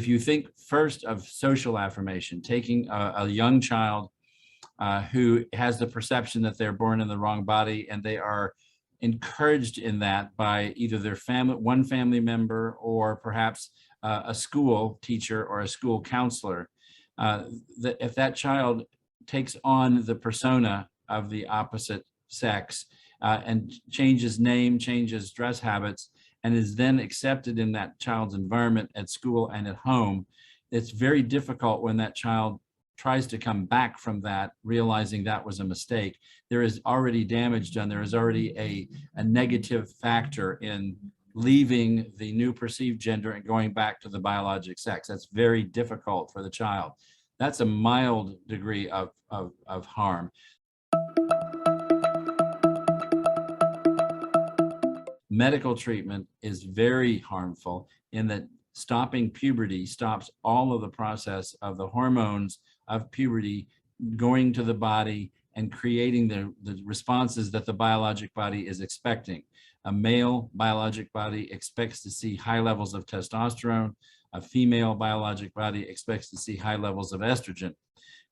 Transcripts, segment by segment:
if you think first of social affirmation, taking a young child who has the perception that they're born in the wrong body, and they are encouraged in that by either their family, one family member, or perhaps a school teacher or a school counselor, that if that child takes on the persona of the opposite sex and changes name, changes dress habits, and is then accepted in that child's environment at school and at home, it's very difficult when that child tries to come back from that, realizing that was a mistake. There is already damage done. There is already a negative factor in leaving the new perceived gender and going back to the biologic sex. That's very difficult for the child. That's a mild degree of harm. Medical treatment is very harmful in that stopping puberty stops all of the process of the hormones of puberty going to the body and creating the responses that the biologic body is expecting. A male biologic body expects to see high levels of testosterone. A female biologic body expects to see high levels of estrogen.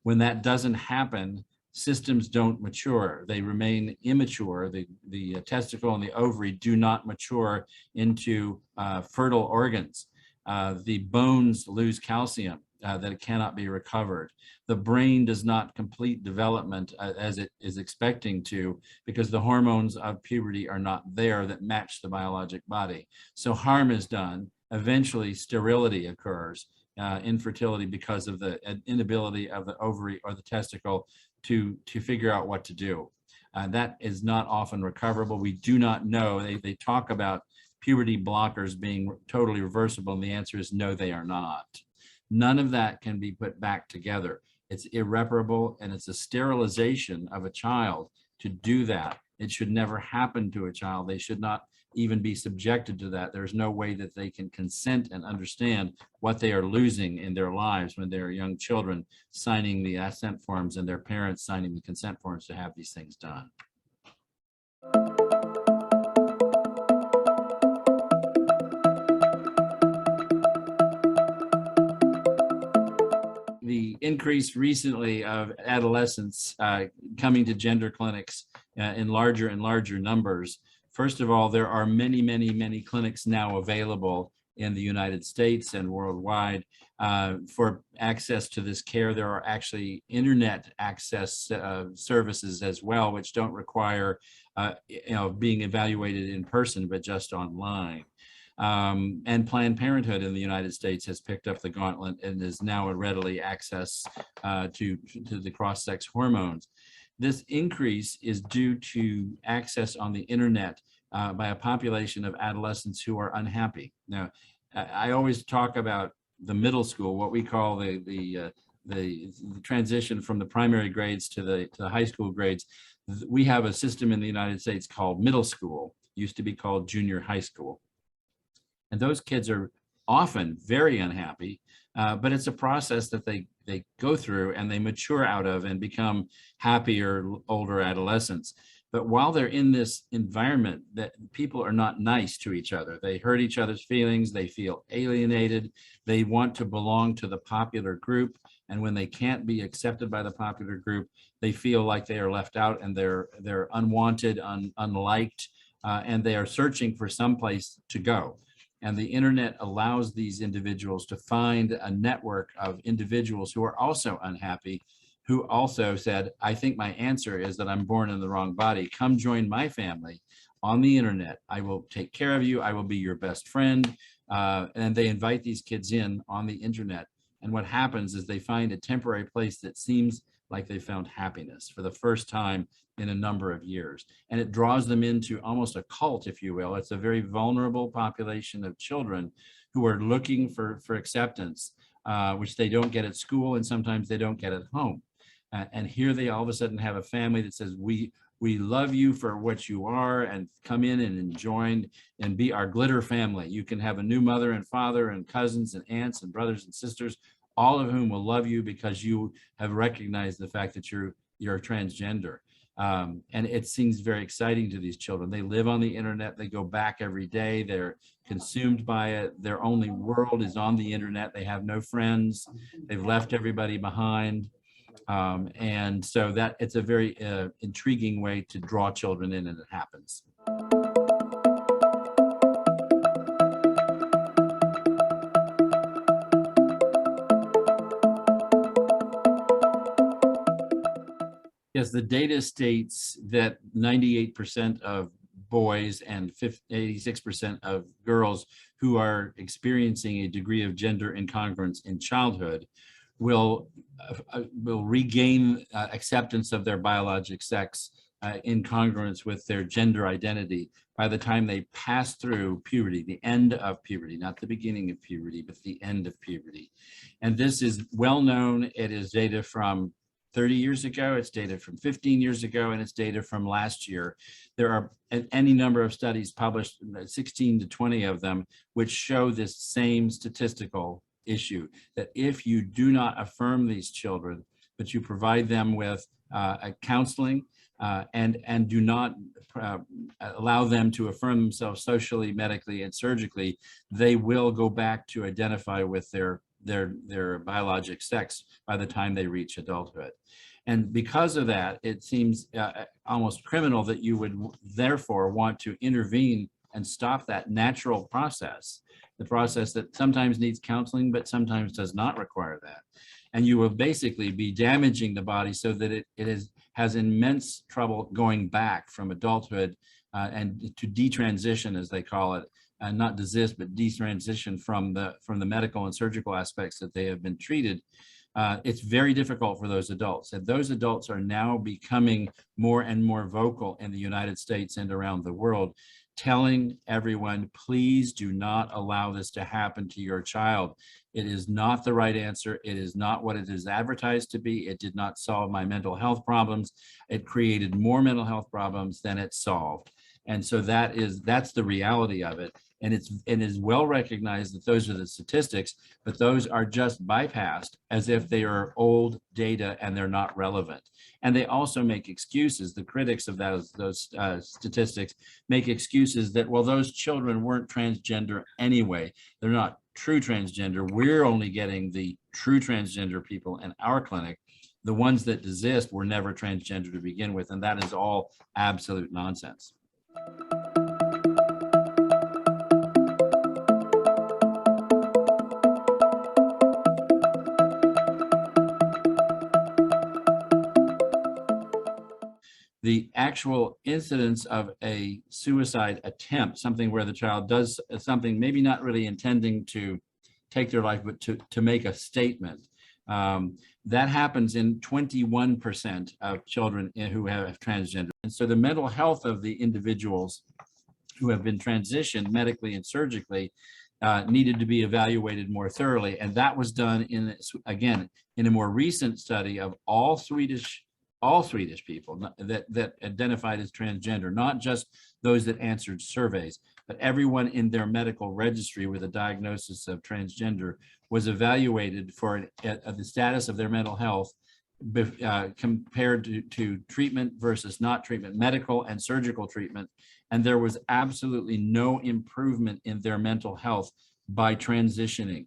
When that doesn't happen, systems don't mature. They remain immature. The testicle and the ovary do not mature into fertile organs. The bones lose calcium that it cannot be recovered. The brain does not complete development as it is expecting to, because the hormones of puberty are not there that match the biologic body. So harm is done. Eventually sterility occurs, infertility, because of the inability of the ovary or the testicle to figure out what to do. That is not often recoverable. We do not know. They talk about puberty blockers being totally reversible, and the answer is no, they are not. None of that can be put back together. It's irreparable, and it's a sterilization of a child to do that. It should never happen to a child. They should not even be subjected to that. There's no way that they can consent and understand what they are losing in their lives when they're young children signing the assent forms and their parents signing the consent forms to have these things done. The increase recently of adolescents coming to gender clinics in larger and larger numbers. First of all, there are many, many, many clinics now available in the United States and worldwide for access to this care. There are actually internet access services as well, which don't require being evaluated in person, but just online. And Planned Parenthood in the United States has picked up the gauntlet and is now a readily access to the cross-sex hormones. This increase is due to access on the internet by a population of adolescents who are unhappy. Now, I always talk about the middle school, what we call the transition from the primary grades to the high school grades. We have a system in the United States called middle school, used to be called junior high school. And those kids are often very unhappy, but it's a process that they go through and they mature out of and become happier older adolescents. But while they're in this environment, that people are not nice to each other. They hurt each other's feelings. They feel alienated. They want to belong to the popular group. And when they can't be accepted by the popular group, they feel like they are left out and they're unwanted, unliked, and they are searching for some place to go. And the internet allows these individuals to find a network of individuals who are also unhappy, who also said, I think my answer is that I'm born in the wrong body. Come join my family on the internet. I will take care of you. I will be your best friend. And they invite these kids in on the internet. And what happens is they find a temporary place that seems like they found happiness for the first time in a number of years. And it draws them into almost a cult, if you will. It's a very vulnerable population of children who are looking for acceptance, which they don't get at school, and sometimes they don't get at home. And here they all of a sudden have a family that says, we love you for what you are, and come in and join and be our glitter family. You can have a new mother and father and cousins and aunts and brothers and sisters, all of whom will love you because you have recognized the fact that you're transgender. And it seems very exciting to these children. They live on the internet. They go back every day. They're consumed by it. Their only world is on the internet. They have no friends. They've left everybody behind. And so that it's a very intriguing way to draw children in, and it happens. Yes, the data states that 98% of boys and 86% of girls who are experiencing a degree of gender incongruence in childhood will regain acceptance of their biologic sex in congruence with their gender identity by the time they pass through puberty, the end of puberty, not the beginning of puberty, but the end of puberty. And this is well known. It is data from 30 years ago, it's data from 15 years ago, and it's data from last year. There are any number of studies published, 16 to 20 of them, which show this same statistical issue, that if you do not affirm these children, but you provide them with counseling and do not allow them to affirm themselves socially, medically, and surgically, they will go back to identify with their biologic sex by the time they reach adulthood. And because of that, it seems almost criminal that you would therefore want to intervene and stop that natural process, the process that sometimes needs counseling, but sometimes does not require that. And you will basically be damaging the body so that it has immense trouble going back from adulthood and to detransition, as they call it, not desist, but detransition from the medical and surgical aspects that they have been treated. It's very difficult for those adults. And those adults are now becoming more and more vocal in the United States and around the world, telling everyone, please do not allow this to happen to your child. It is not the right answer. It is not what it is advertised to be. It did not solve my mental health problems. It created more mental health problems than it solved. And so that's the reality of it. And it is well recognized that those are the statistics, but those are just bypassed as if they are old data and they're not relevant. And they also make excuses. The critics of those statistics make excuses that, well, those children weren't transgender anyway. They're not true transgender. We're only getting the true transgender people in our clinic. The ones that desist were never transgender to begin with. And that is all absolute nonsense. The actual incidence of a suicide attempt, something where the child does something, maybe not really intending to take their life, but to make a statement, that happens in 21% of children who have transgender. And so the mental health of the individuals who have been transitioned medically and surgically needed to be evaluated more thoroughly. And that was done in a more recent study of all Swedish people that identified as transgender, not just those that answered surveys, but everyone in their medical registry with a diagnosis of transgender was evaluated for the status of their mental health compared to treatment versus not treatment, medical and surgical treatment. And there was absolutely no improvement in their mental health by transitioning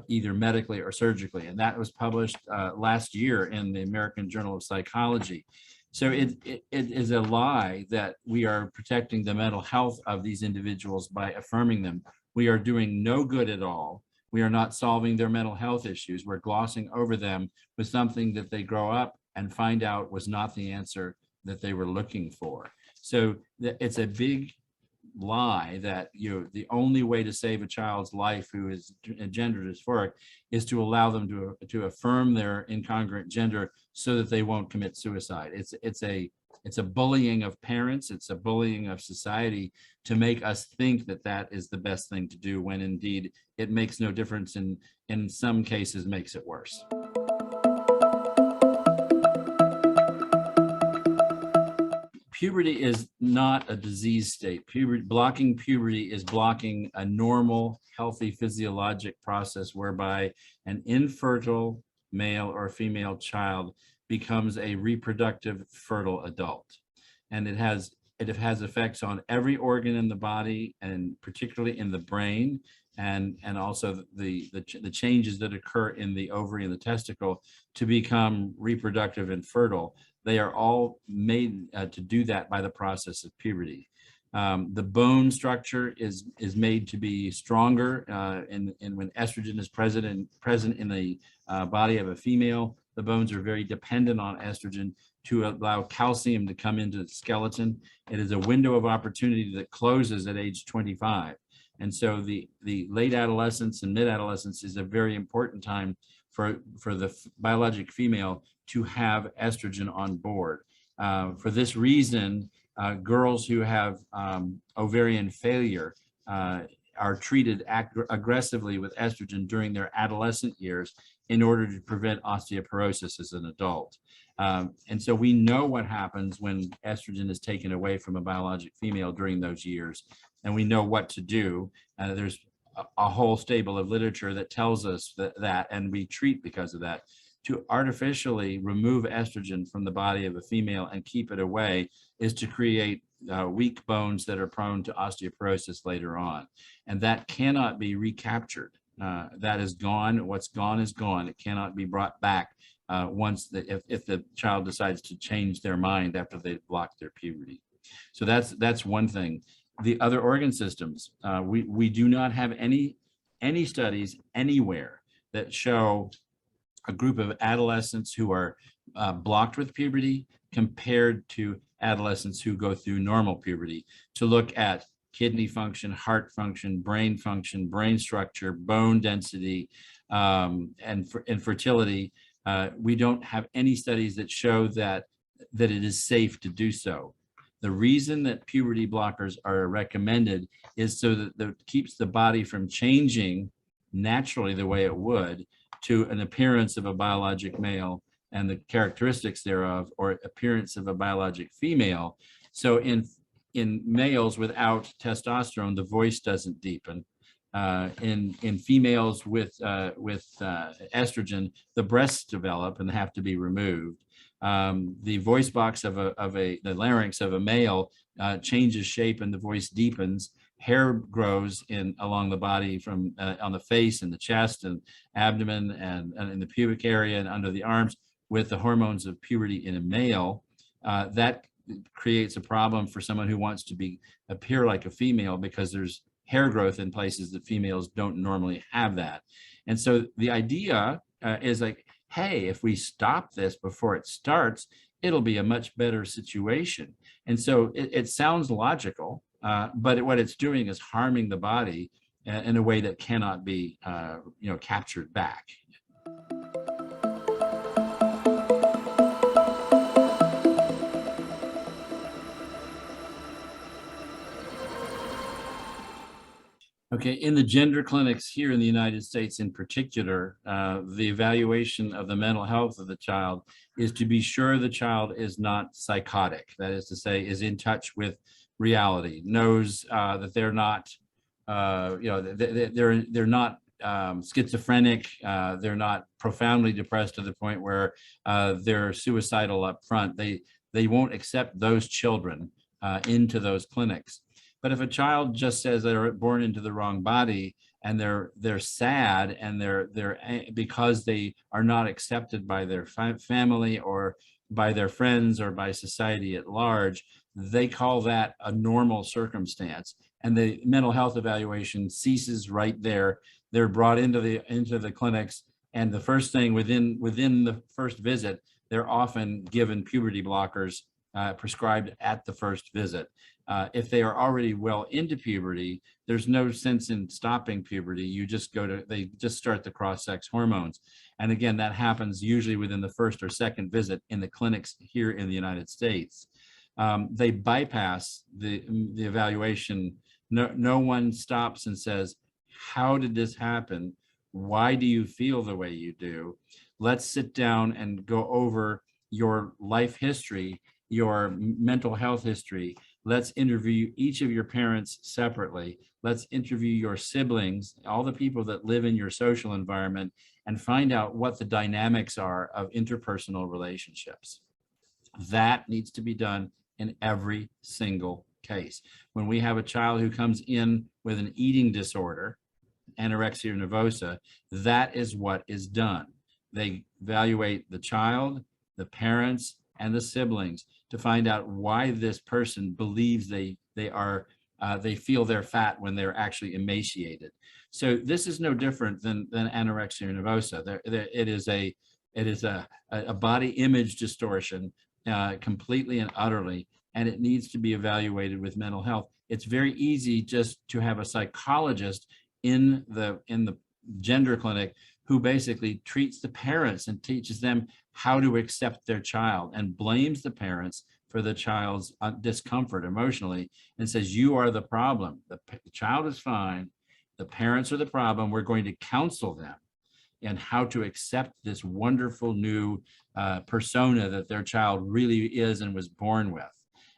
either medically or surgically. And that was published last year in the American Journal of Psychology. So it is a lie that we are protecting the mental health of these individuals by affirming them. We are doing no good at all. We are not solving their mental health issues. We're glossing over them with something that they grow up and find out was not the answer that they were looking for. So it's a big lie that the only way to save a child's life who is gender dysphoric is to allow them to affirm their incongruent gender so that they won't commit suicide. It's a bullying of parents. It's a bullying of society to make us think that that is the best thing to do, when indeed it makes no difference, and in some cases makes it worse. Puberty is not a disease state. Blocking puberty is blocking a normal, healthy physiologic process whereby an infertile male or female child becomes a reproductive fertile adult. And it has effects on every organ in the body, and particularly in the brain, and also the changes that occur in the ovary and the testicle to become reproductive and fertile. They are all made to do that by the process of puberty. The bone structure is made to be stronger, and when estrogen is present in the body of a female, the bones are very dependent on estrogen to allow calcium to come into the skeleton. It is a window of opportunity that closes at age 25. And so the late adolescence and mid-adolescence is a very important time for the biologic female to have estrogen on board. For this reason, girls who have ovarian failure are treated aggressively with estrogen during their adolescent years in order to prevent osteoporosis as an adult. And so we know what happens when estrogen is taken away from a biologic female during those years, and we know what to do. There's a whole stable of literature that tells us that, and we treat because of that. To artificially remove estrogen from the body of a female and keep it away is to create weak bones that are prone to osteoporosis later on. And that cannot be recaptured. That is gone. What's gone is gone. It cannot be brought back if the child decides to change their mind after they've blocked their puberty. So that's one thing. The other organ systems, we do not have any studies anywhere that show a group of adolescents who are blocked with puberty compared to adolescents who go through normal puberty to look at kidney function, heart function, brain structure, bone density, and fertility. We don't have any studies that show that it is safe to do so. The reason that puberty blockers are recommended is so that it keeps the body from changing naturally the way it would to an appearance of a biologic male and the characteristics thereof, or appearance of a biologic female. So in males without testosterone, the voice doesn't deepen. In females with estrogen, the breasts develop and have to be removed. The voice box the larynx of a male changes shape and the voice deepens. Hair grows along the body from on the face and the chest and abdomen and in the pubic area and under the arms with the hormones of puberty in a male. That creates a problem for someone who wants to appear like a female, because there's hair growth in places that females don't normally have that. And so the idea is like, hey, if we stop this before it starts, it'll be a much better situation. And so it sounds logical, but what it's doing is harming the body in a way that cannot be captured back. Okay, in the gender clinics here in the United States in particular, the evaluation of the mental health of the child is to be sure the child is not psychotic. That is to say, is in touch with reality, knows that they're not, they're not schizophrenic, they're not profoundly depressed to the point where they're suicidal up front. They won't accept those children into those clinics. But if a child just says they're born into the wrong body and they're sad and they're because they are not accepted by their family or by their friends or by society at large, they call that a normal circumstance, and the mental health evaluation ceases right there. They're brought into the clinics, and the first thing within the first visit, they're often given puberty blockers prescribed at the first visit. If they are already well into puberty, there's no sense in stopping puberty. They just start the cross-sex hormones. And again, that happens usually within the first or second visit in the clinics here in the United States. They bypass the evaluation. No one stops and says, how did this happen? Why do you feel the way you do? Let's sit down and go over your life history, your mental health history, Let's interview each of your parents separately. Let's interview your siblings, all the people that live in your social environment, and find out what the dynamics are of interpersonal relationships. That needs to be done in every single case. When we have a child who comes in with an eating disorder, anorexia nervosa, that is what is done. They evaluate the child, the parents, and the siblings to find out why this person believes they feel they're fat when they're actually emaciated. So this is no different than anorexia nervosa. It is a body image distortion, completely and utterly, and it needs to be evaluated with mental health. It's very easy just to have a psychologist in the gender clinic who basically treats the parents and teaches them how to accept their child and blames the parents for the child's discomfort emotionally and says, you are the problem. The child is fine. The parents are the problem. We're going to counsel them and how to accept this wonderful new persona that their child really is and was born with.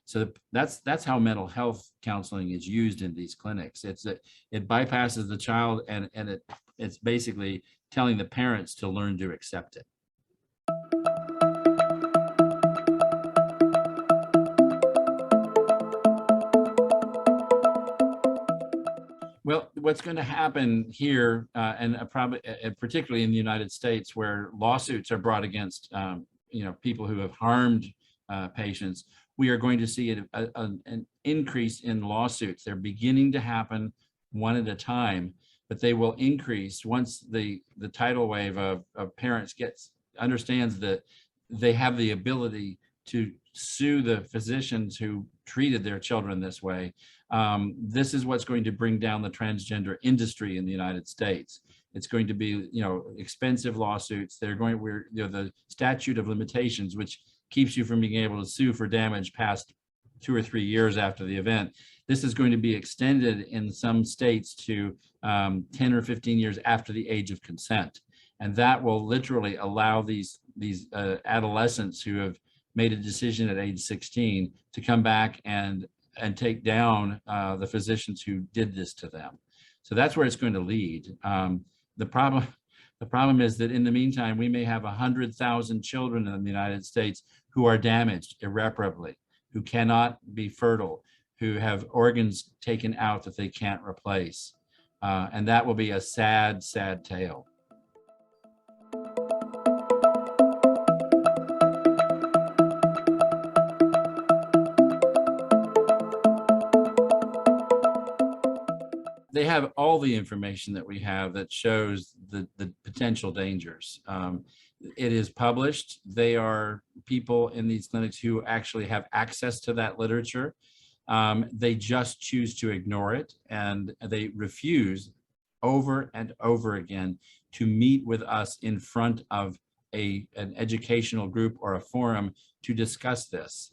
So that's how mental health counseling is used in these clinics. It bypasses the child and it's basically telling the parents to learn to accept it. Well, what's going to happen here, and probably particularly in the United States, where lawsuits are brought against people who have harmed patients, we are going to see an increase in lawsuits. They're beginning to happen one at a time, but they will increase once the tidal wave of parents understands that they have the ability to sue the physicians who treated their children this way. This is what's going to bring down the transgender industry in the United States. It's going to be, expensive lawsuits. The statute of limitations, which keeps you from being able to sue for damage past 2 or 3 years after the event. This is going to be extended in some states to 10 or 15 years after the age of consent. And that will literally allow these adolescents who have made a decision at age 16 to come back and take down the physicians who did this to them. So that's where it's going to lead. The problem is that in the meantime, we may have 100,000 children in the United States who are damaged irreparably, who cannot be fertile, who have organs taken out that they can't replace. And that will be a sad, sad tale. They have all the information that we have that shows the potential dangers. It is published. They are people in these clinics who actually have access to that literature. They just choose to ignore it, and they refuse over and over again to meet with us in front of an educational group or a forum to discuss this.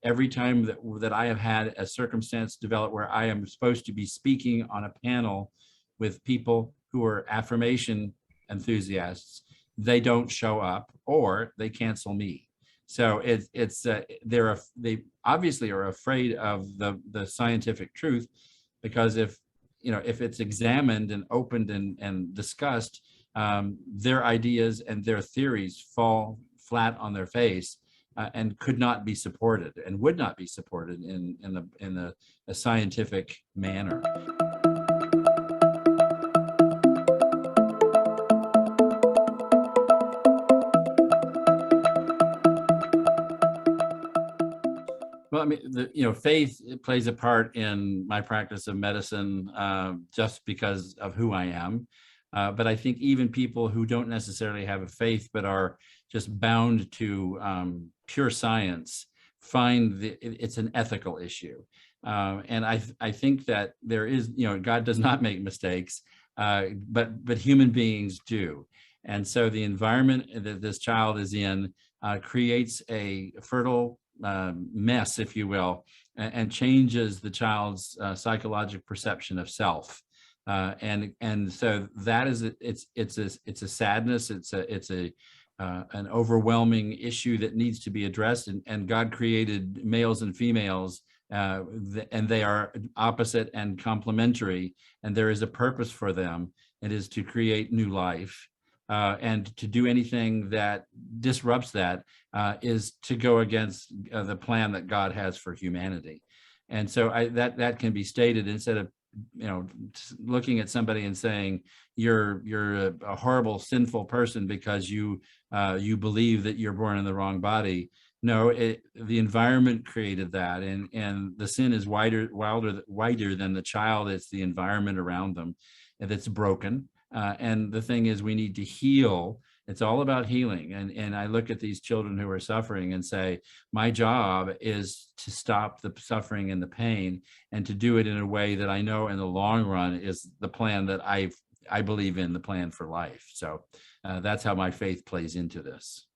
Every time that I have had a circumstance develop where I am supposed to be speaking on a panel with people who are affirmation enthusiasts, they don't show up or they cancel me. So they obviously are afraid of the scientific truth, because if it's examined and opened and discussed, their ideas and their theories fall flat on their face. And could not be supported and would not be supported in a scientific manner. Well, I mean, faith plays a part in my practice of medicine just because of who I am. But I think even people who don't necessarily have a faith but are just bound to pure science find it's an ethical issue. And I think that there is, God does not make mistakes, but human beings do. And so the environment that this child is in creates a fertile mess, if you will, and changes the child's psychological perception of self. And so that is it's a sadness. It's an overwhelming issue that needs to be addressed. And God created males and females and they are opposite and complementary, and there is a purpose for them. It is to create new life. And to do anything that disrupts that is to go against the plan that God has for humanity. And so that can be stated instead of looking at somebody and saying you're a horrible, sinful person because you believe that you're born in the wrong body. No, the environment created that, and the sin is wider than the child. It's the environment around them that's broken. And the thing is, we need to heal. It's all about healing. And I look at these children who are suffering and say, my job is to stop the suffering and the pain, and to do it in a way that I know in the long run is the plan that I believe in, the plan for life. So that's how my faith plays into this.